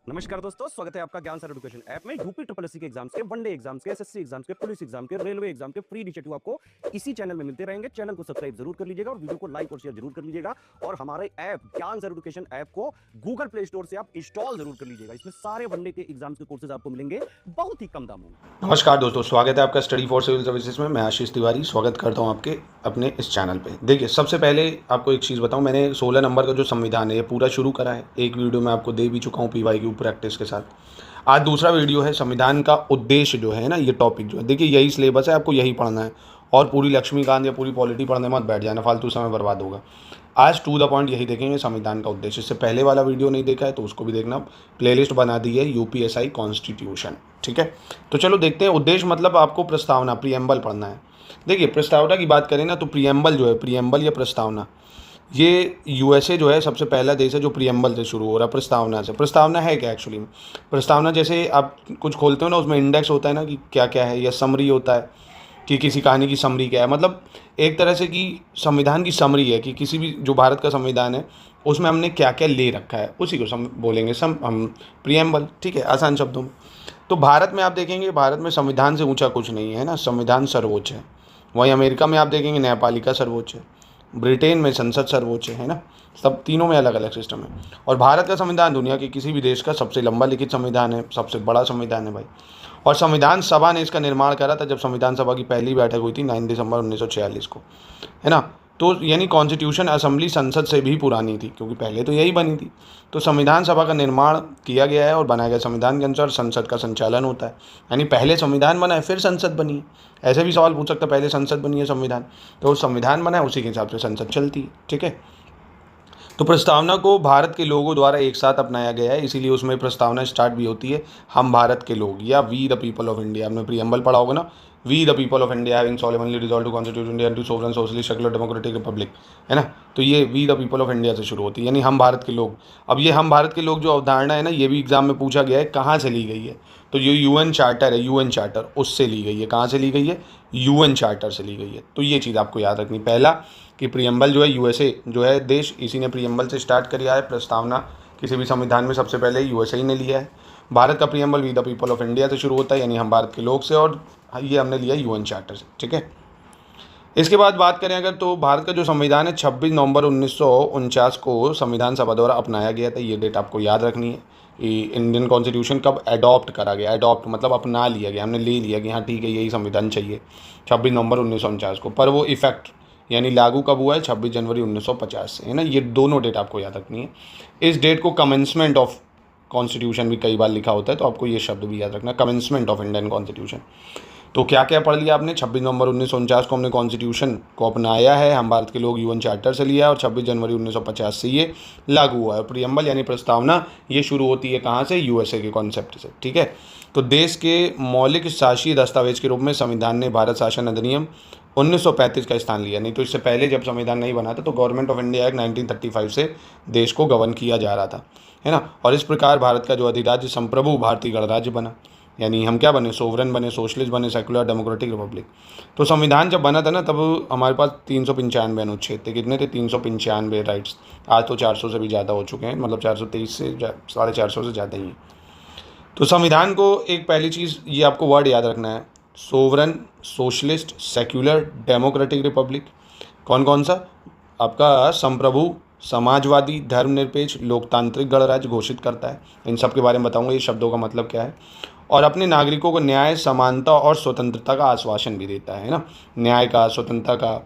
नमस्कार दोस्तों, स्वागत है आपका ज्ञान सर एजुकेशन ऐप में। यूपी ट्रिपल एससी के एग्जाम्स के, वनडे एग्जाम्स के, एसएससी एग्जाम्स के, पुलिस एग्जाम के, रेलवे एग्जाम के फ्री इनिशिएटिव आपको इसी चैनल में मिलते रहेंगे। चैनल को सब्सक्राइब जरूर कर लीजिएगा और वीडियो को लाइक और शेयर जरूर कर लीजिएगा। और हमारे ऐप ज्ञान सर एजुकेशन ऐप को गूगल प्ले स्टोर से आप इंस्टॉल जरूर कर लीजिएगा। इसमें सारे वनडे के एग्जाम्स के कोर्सेज आपको मिलेंगे बहुत ही कम दामों में। नमस्कार दोस्तों, स्वागत है आपका स्टडी फॉर सिविल सर्विसेज में। मैं आशीष तिवारी स्वागत करता हूं आपके अपने इस चैनल पे। देखिए, सबसे पहले आपको एक चीज़ बताऊं, मैंने 16 नंबर का जो संविधान है ये पूरा शुरू करा है। एक वीडियो मैं आपको दे भी चुका हूं PYQ प्रैक्टिस के साथ। आज दूसरा वीडियो है संविधान का उद्देश्य जो है ना, ये टॉपिक जो है, देखिए यही सिलेबस है, आपको यही पढ़ना है। और पूरी लक्ष्मीकांत या पूरी पॉलिटी पढ़ने मत बैठ जाना, फालतू समय बर्बाद होगा। आज टू द पॉइंट यही देखेंगे, संविधान का उद्देश्य। इससे पहले वाला वीडियो नहीं देखा है तो उसको भी देखना, प्लेलिस्ट बना दी है UPSI कॉन्स्टिट्यूशन। ठीक है, तो चलो देखते हैं। उद्देश्य मतलब आपको प्रस्तावना, प्रीएम्बल पढ़ना है। देखिए, प्रस्तावना की बात करें ना तो प्रीएम्बल जो है, प्रीएम्बल या प्रस्तावना, ये USA जो है सबसे पहला देश है जो प्रीएम्बल से शुरू हो रहा है, प्रस्तावना से। प्रस्तावना है क्या एक्चुअली में? प्रस्तावना जैसे आप कुछ खोलते हो ना, उसमें इंडेक्स होता है ना कि क्या क्या है, या समरी होता है कि किसी कहानी की समरी क्या है। मतलब एक तरह से कि संविधान की समरी है कि किसी भी जो भारत का संविधान है उसमें हमने क्या क्या ले रखा है, उसी को बोलेंगे हम प्रीएम्बल। ठीक है, आसान शब्दों में। तो भारत में आप देखेंगे, भारत में संविधान से ऊंचा कुछ नहीं है ना, संविधान सर्वोच्च है। वहीं अमेरिका में आप देखेंगे न्यायपालिका सर्वोच्च है, ब्रिटेन में संसद सर्वोच्च है ना। सब तीनों में अलग अलग सिस्टम है। और भारत का संविधान दुनिया के किसी भी देश का सबसे लंबा लिखित संविधान है, सबसे बड़ा संविधान है भाई। और संविधान सभा ने इसका निर्माण करा था जब संविधान सभा की पहली बैठक हुई थी 9 दिसंबर 1946 को, है ना। तो यानी कॉन्स्टिट्यूशन असेंबली संसद से भी पुरानी थी, क्योंकि पहले तो यही बनी थी। तो संविधान सभा का निर्माण किया गया है और बनाया गया संविधान के अनुसार संसद का संचालन होता है। यानी पहले संविधान बना है फिर संसद बनी है। ऐसे भी सवाल पूछ सकता है, पहले संसद बनी है संविधान, तो संविधान बना है उसी के हिसाब से संसद चलती है। ठीक है, तो प्रस्तावना को भारत के लोगों द्वारा एक साथ अपनाया गया है, इसीलिए उसमें प्रस्तावना स्टार्ट भी होती है हम भारत के लोग, या we the people of India. आपने प्रीएम्बल पढ़ा होगा ना, we the people of India having solemnly resolve to constitute India to sovereign socialist secular democratic republic, है ना। तो ये we the people of India से शुरू होती है, यानी हम भारत के लोग। अब ये हम भारत के लोग जो अवधारणा है ना, ये भी एग्जाम में पूछा गया है कहाँ से ली गई है। तो ये UN चार्टर है, UN चार्टर, उससे ली गई है। कहाँ से ली गई है? UN चार्टर से ली गई है। तो ये चीज़ आपको याद रखनी। पहला कि प्रीएम्बल जो है, USA जो है देश, इसी ने प्रीएम्बल से स्टार्ट किया है। प्रस्तावना किसी भी संविधान में सबसे पहले USA ने लिया है। भारत का preamble we the people of India से शुरू होता है, यानी हम भारत के लोग से, और ये हमने लिया UN चार्टर से। ठीक है, इसके बाद बात करें अगर, तो भारत का जो संविधान है 26 नवंबर 1949 को संविधान सभा द्वारा अपनाया गया था। ये डेट आपको याद रखनी है कि इंडियन कॉन्स्टिट्यूशन कब अडॉप्ट करा गया। अडॉप्ट मतलब अपना लिया गया, हमने ले लिया कि हाँ ठीक है यही संविधान चाहिए, 26 नवंबर 1949 को। पर वो इफेक्ट यानी लागू कब हुआ है? 26 जनवरी 1950 से, है ना। ये दोनों डेट आपको याद रखनी है। इस डेट को कमेंसमेंट ऑफ कॉन्स्टिट्यूशन भी कई बार लिखा होता है, तो आपको ये शब्द भी याद रखना, कमेंसमेंट ऑफ इंडियन कॉन्स्टिट्यूशन। तो क्या क्या पढ़ लिया आपने? 26 नवंबर 1949 को हमने कॉन्स्टिट्यूशन को अपनाया है, हम भारत के लोग UN चार्टर से लिया है, और 26 जनवरी 1950 से ये लागू हुआ है। प्रीएम्बल यानी प्रस्तावना ये शुरू होती है कहाँ से? USA के कॉन्सेप्ट से। ठीक है, तो देश के मौलिक शासी दस्तावेज के रूप में संविधान ने भारत शासन अधिनियम 1935 का स्थान लिया। नहीं तो इससे पहले जब संविधान नहीं बना था तो गवर्नमेंट ऑफ इंडिया एक्ट 1935 से देश को गवर्न किया जा रहा था, है ना। और इस प्रकार भारत का जो अधिराज्य संप्रभु भारतीय गणराज्य बना, यानी हम क्या बने? सोवरेन बने, सोशलिस्ट बने, सेकुलर डेमोक्रेटिक रिपब्लिक। तो संविधान जब बना था ना, तब हमारे पास 395 अनुच्छेद थे। कितने थे? 395 राइट्स। आज तो 400 से भी ज़्यादा हो चुके हैं, मतलब 423 से 450 से ज़्यादा ही हैं। तो संविधान को एक पहली चीज़ ये आपको वर्ड याद रखना है, sovereign, socialist, secular, democratic Republic. कौन कौन सा? आपका संप्रभु, समाजवादी, धर्मनिरपेक्ष, लोकतांत्रिक गणराज्य घोषित करता है। इन सब के बारे में बताऊंगा, ये शब्दों का मतलब क्या है। और अपने नागरिकों को न्याय, समानता और स्वतंत्रता का आश्वासन भी देता है ना। न्याय का, स्वतंत्रता का,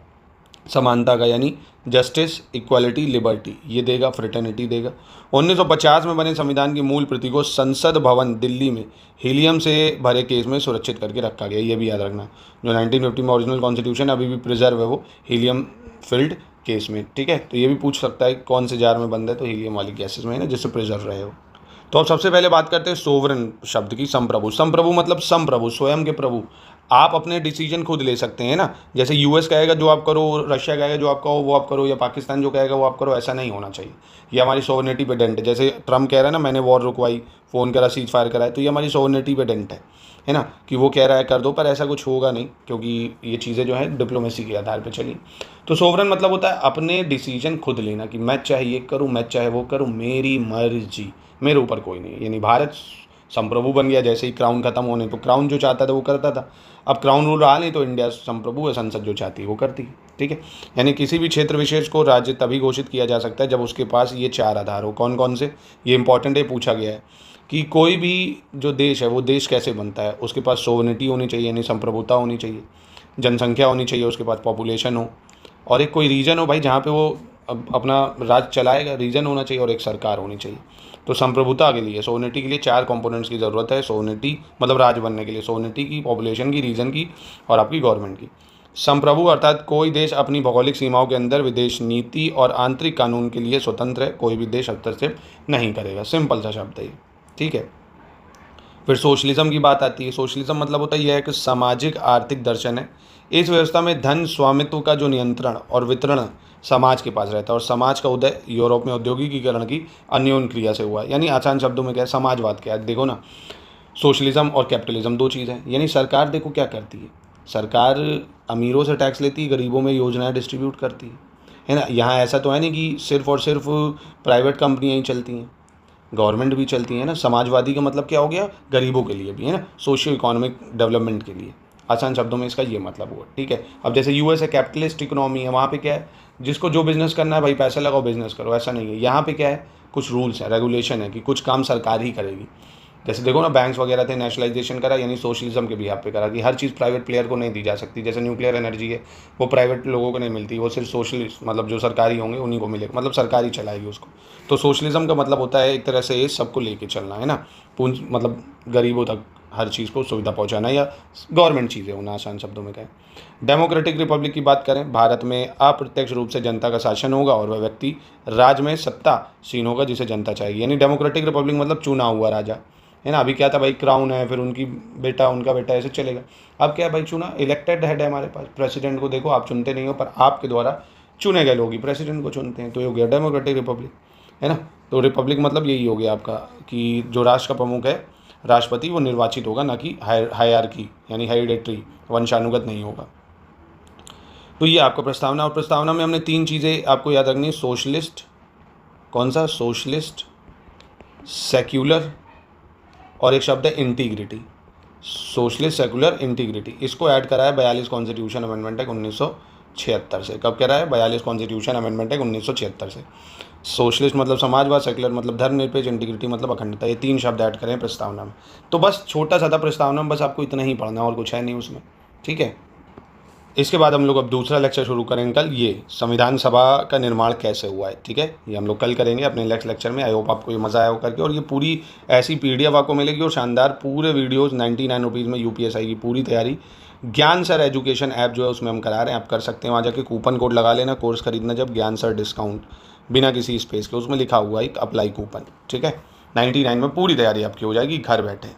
समानता का, यानी जस्टिस, इक्वालिटी, लिबर्टी, ये देगा, फ्रेटर्निटी देगा। 1950 में बने संविधान की मूल प्रति को संसद भवन दिल्ली में हीलियम से भरे केस में सुरक्षित करके रखा गया, ये भी याद रखना। जो 1950 में ओरिजिनल कॉन्स्टिट्यूशन अभी भी प्रिजर्व है, वो हीलियम फिल्ड केस में। ठीक है, तो ये भी पूछ सकता है कौन से जार में बंद है, तो हीलियम वाली गैसेज में है ना, जिससे प्रिजर्व रहे हो। तो अब सबसे पहले बात करते हैं सोवरेन शब्द की, संप्रभु। संप्रभु मतलब संप्रभु, स्वयं के प्रभु। आप अपने डिसीजन खुद ले सकते हैं ना। जैसे US कहेगा जो आप करो, रशिया कहेगा जो आप कहो वो आप करो, या पाकिस्तान जो कहेगा वो आप करो, ऐसा नहीं होना चाहिए। ये हमारी सोवरेनिटी पे डेंट है। जैसे ट्रम्प कह रहा है ना, मैंने वॉर रुकवाई, फ़ोन करा, सीज फायर कराए, तो ये हमारी सोवरेनिटी पे डेंट है ना, कि वो कह रहा है कर दो, पर ऐसा कुछ होगा नहीं, क्योंकि ये चीज़ें जो है डिप्लोमेसी के आधार पर चली। तो सोवरेन मतलब होता है अपने डिसीजन खुद लेना, कि मैं चाहे ये करूँ, मैं चाहे वो करूँ, मेरी मर्जी, मेरे ऊपर कोई नहीं है। यानी भारत संप्रभु बन गया, जैसे ही क्राउन खत्म होने, तो क्राउन जो चाहता था वो करता था। अब क्राउन रूल रहा नहीं तो इंडिया संप्रभु है, संसद जो चाहती है वो करती है। ठीक है, यानी किसी भी क्षेत्र विशेष को राज्य तभी घोषित किया जा सकता है जब उसके पास ये 4 आधार हो। कौन कौन से? ये इंपॉर्टेंट है, पूछा गया है कि कोई भी जो देश है वो देश कैसे बनता है। उसके पास सोवरेनिटी होनी चाहिए, यानी संप्रभुता होनी चाहिए, जनसंख्या होनी चाहिए, उसके पास पॉपुलेशन हो, और एक कोई रीजन हो भाई जहाँ पे वो अपना राज चलाएगा, रीजन होना चाहिए, और एक सरकार होनी चाहिए। तो संप्रभुता के लिए, सोवरेनिटी के लिए 4 कंपोनेंट्स की ज़रूरत है। सोवरेनिटी मतलब राज बनने के लिए सोवरेनिटी की, पॉपुलेशन की, रीजन की, और आपकी गवर्नमेंट की। संप्रभु अर्थात कोई देश अपनी भौगोलिक सीमाओं के अंदर विदेश नीति और आंतरिक कानून के लिए स्वतंत्र है, कोई भी देश हस्तक्षेप नहीं करेगा। सिंपल सा शब्द है ये। ठीक है, फिर सोशलिज्म की बात आती है। सोशलिज्म मतलब होता है यह एक सामाजिक आर्थिक दर्शन है। इस व्यवस्था में धन स्वामित्व का जो नियंत्रण और वितरण समाज के पास रहता है, और समाज का उदय यूरोप में औद्योगिकीकरण की अन्योन्य क्रिया से हुआ है। यानी आसान शब्दों में क्या है, समाजवाद क्या है। देखो ना, सोशलिज्म और कैपिटलिज्म 2 चीज़ हैं। यानी सरकार देखो क्या करती है, सरकार अमीरों से टैक्स लेती है, गरीबों में योजनाएं डिस्ट्रीब्यूट करती है ना। यहाँ ऐसा तो है नहीं कि सिर्फ और सिर्फ प्राइवेट कंपनियाँ ही चलती हैं, गवर्नमेंट भी चलती है ना। समाजवादी का मतलब क्या हो गया, गरीबों के लिए भी, है ना, सोशियो इकोनॉमिक डेवलपमेंट के लिए। आसान शब्दों में इसका ये मतलब हुआ। ठीक है, अब जैसे यूएस है, कैपिटलिस्ट इकोनॉमी है, वहाँ पे क्या है, जिसको जो बिज़नेस करना है भाई पैसा लगाओ बिज़नेस करो, ऐसा नहीं है। यहाँ पे क्या है, कुछ रूल्स है, रेगुलेशन है कि कुछ काम सरकार ही करेगी। जैसे देखो ना, बैंक्स वगैरह थे, नेशनलाइजेशन करा, यानी सोशलिज्म के बिहाफ पे करा कि हर चीज़ प्राइवेट प्लेयर को नहीं दी जा सकती। जैसे न्यूक्लियर एनर्जी है, वो प्राइवेट लोगों को नहीं मिलती, वो सिर्फ सोशलिस्ट मतलब जो सरकारी होंगे उन्हीं को मिलेगा, मतलब सरकार ही चलाएगी उसको। तो सोशलिज्म का मतलब होता है एक तरह से ये सबको लेके चलना, है ना, पूंज मतलब गरीबों तक हर चीज़ को सुविधा पहुंचाना, या गवर्नमेंट चीज़ें होना, आसान शब्दों में कहें। डेमोक्रेटिक रिपब्लिक की बात करें, भारत में अप्रत्यक्ष रूप से जनता का शासन होगा और वह व्यक्ति राज में सत्तासीन होगा जिसे जनता चाहेगी। यानी डेमोक्रेटिक रिपब्लिक मतलब चुना हुआ राजा, है ना। अभी क्या था भाई, क्राउन है, फिर उनकी बेटा, उनका बेटा, ऐसे चलेगा। अब क्या है भाई, चुना, इलेक्टेड हेड है हमारे पास। प्रेसिडेंट को देखो, आप चुनते नहीं हो, पर आपके द्वारा चुने गए लोग ही प्रेसिडेंट को चुनते हैं। तो ये हो गया डेमोक्रेटिक रिपब्लिक, है ना। तो रिपब्लिक मतलब यही हो गया आपका कि जो राष्ट्र का प्रमुख है, राष्ट्रपति, वो निर्वाचित होगा, ना कि हायरार्की यानी हेरिडेटरी, वंशानुगत नहीं होगा। तो ये आपका प्रस्तावना, और प्रस्तावना में हमने 3 चीज़ें आपको याद रखनी है। सोशलिस्ट, कौन सा, सोशलिस्ट, सेक्युलर, और एक शब्द है इंटीग्रिटी। सोशलिस्ट, सेकुलर, इंटीग्रिटी, इसको ऐड करा है 42 कॉन्स्टिट्यूशन अमेंडमेंट एक्ट 1976 से। कब करा है, 42 कॉन्स्टिट्यूशन अमेंडमेंट एक्ट 1976 से। सोशलिस्ट मतलब समाजवाद, सेकुलर मतलब धर्मनिरपेक्ष, इंटीग्रिटी मतलब अखंडता। ये 3 शब्द ऐड करें प्रस्तावना में। तो बस छोटा सा था प्रस्तावना में, बस आपको इतना ही पढ़ना, और कुछ है नहीं उसमें। ठीक है, इसके बाद हम लोग अब दूसरा लेक्चर शुरू करेंगे कल, ये संविधान सभा का निर्माण कैसे हुआ है। ठीक है, ये हम लोग कल करेंगे अपने नेक्स्ट लेक्चर में। आई होप आपको ये मज़ा आया हो करके, और ये पूरी ऐसी PDF आपको मिलेगी, और शानदार पूरे वीडियोस 99 रुपीज़ में UPSI की पूरी तैयारी। ज्ञान सर एजुकेशन ऐप जो है उसमें हम करा रहे हैं, आप कर सकते हैं, वहाँ जाके कूपन कोड लगा लेना, कोर्स खरीदना जब, ज्ञान सर डिस्काउंट, बिना किसी स्पेस के, उसमें लिखा हुआ एक अप्लाई कूपन। ठीक है, 99 में पूरी तैयारी आपकी हो जाएगी घर बैठे।